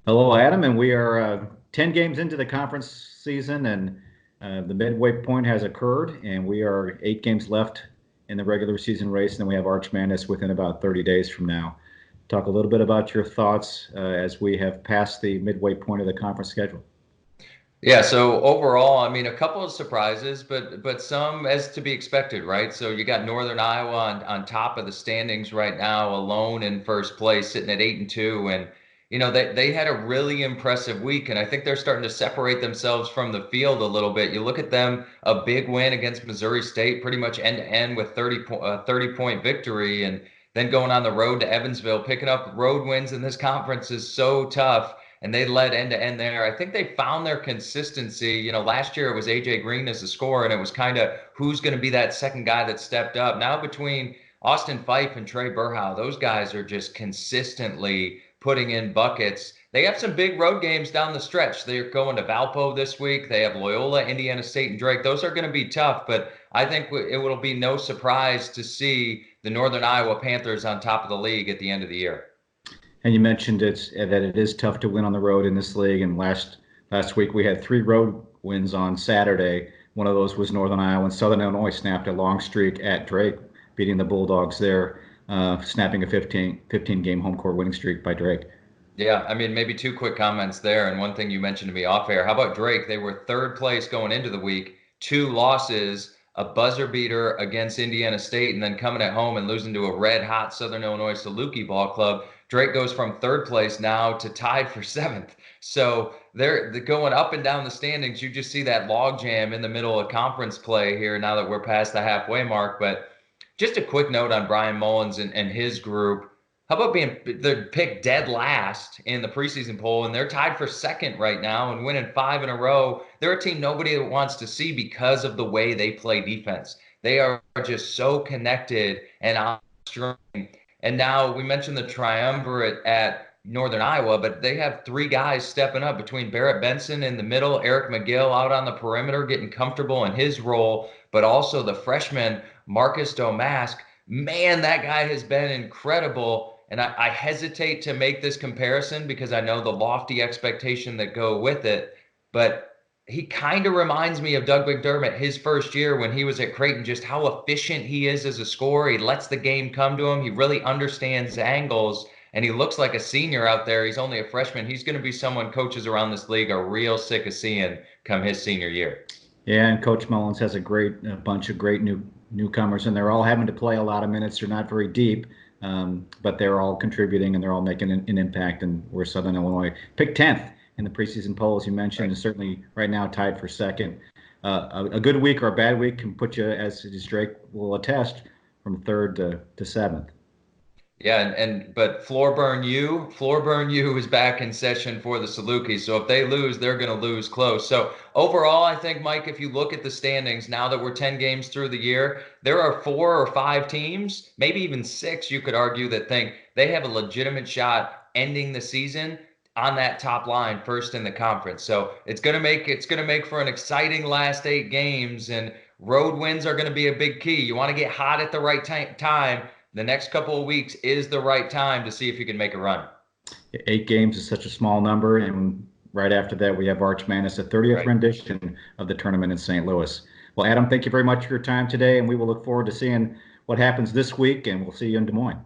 Hello, Adam, and we are 10 games into the conference season, and the midway point has occurred, and we are 8 games left in the regular season race, and then we have Arch Madness within about 30 days from now. Talk a little bit about your thoughts as we have passed the midway point of the conference schedule. Yeah, so overall, I mean, a couple of surprises, but some as to be expected, right? So you got Northern Iowa on top of the standings right now, alone in first place, sitting at 8-2, and they had a really impressive week, and I think they're starting to separate themselves from the field a little bit. You look at them, a big win against Missouri State, pretty much end to end with 30-point victory, and then going on the road to Evansville, picking up road wins in this conference is so tough and they led end to end there. I think they found their consistency. Last year it was AJ Green as the scorer, and it was kind of who's going to be that second guy that stepped up. Now between Austin Fife and Trey Burhow, those guys are just consistently putting in buckets. They have some big road games down the stretch. They're going to Valpo this week. They have Loyola, Indiana State, and Drake. Those are going to be tough, but I think it will be no surprise to see the Northern Iowa Panthers on top of the league at the end of the year. And you mentioned that it is tough to win on the road in this league, and last week we had 3 road wins on Saturday. One of those was Northern Iowa, and Southern Illinois snapped a long streak at Drake, beating the Bulldogs there, snapping a 15 game home court winning streak by Drake. Yeah, I mean, maybe two quick comments there. And one thing you mentioned to me off air. How about Drake? They were third place going into the week, 2 losses, a buzzer beater against Indiana State, and then coming at home and losing to a red hot Southern Illinois Saluki ball club. Drake goes from third place now to tied for seventh. So they're going up and down the standings. You just see that logjam in the middle of conference play here now that we're past the halfway mark. But just a quick note on Brian Mullins and his group. How about they're picked dead last in the preseason poll, and they're tied for second right now and winning 5 in a row. They're a team nobody wants to see because of the way they play defense. They are just so connected and on string. And now we mentioned the triumvirate at Northern Iowa, but they have 3 guys stepping up between Barrett Benson in the middle, Eric McGill out on the perimeter, getting comfortable in his role, but also the freshman Marcus Domask. Man, that guy has been incredible. And I hesitate to make this comparison because I know the lofty expectation that go with it. But he kind of reminds me of Doug McDermott his first year when he was at Creighton, just how efficient he is as a scorer. He lets the game come to him. He really understands angles, and he looks like a senior out there. He's only a freshman. He's going to be someone coaches around this league are real sick of seeing come his senior year. Yeah, and Coach Mullins has a bunch of great newcomers, and they're all having to play a lot of minutes. They're not very deep, but they're all contributing and they're all making an impact. And we're Southern Illinois picked 10th in the preseason poll, as you mentioned, and certainly right now tied for second. A good week or a bad week can put you, as Drake will attest, from third to seventh. Yeah, but Floor Burn U is back in session for the Salukis. So if they lose, they're going to lose close. So overall, I think, Mike, if you look at the standings now that we're 10 games through the year, there are 4 or 5 teams, maybe even 6, you could argue, that think they have a legitimate shot ending the season on that top line first in the conference. So it's going to make for an exciting last 8 games, and road wins are going to be a big key. You want to get hot at the right time. The next couple of weeks is the right time to see if you can make a run. 8 games is such a small number, and right after that we have Arch Madness, the 30th Right. rendition of the tournament in St. Louis. Well, Adam, thank you very much for your time today, and we will look forward to seeing what happens this week, and we'll see you in Des Moines.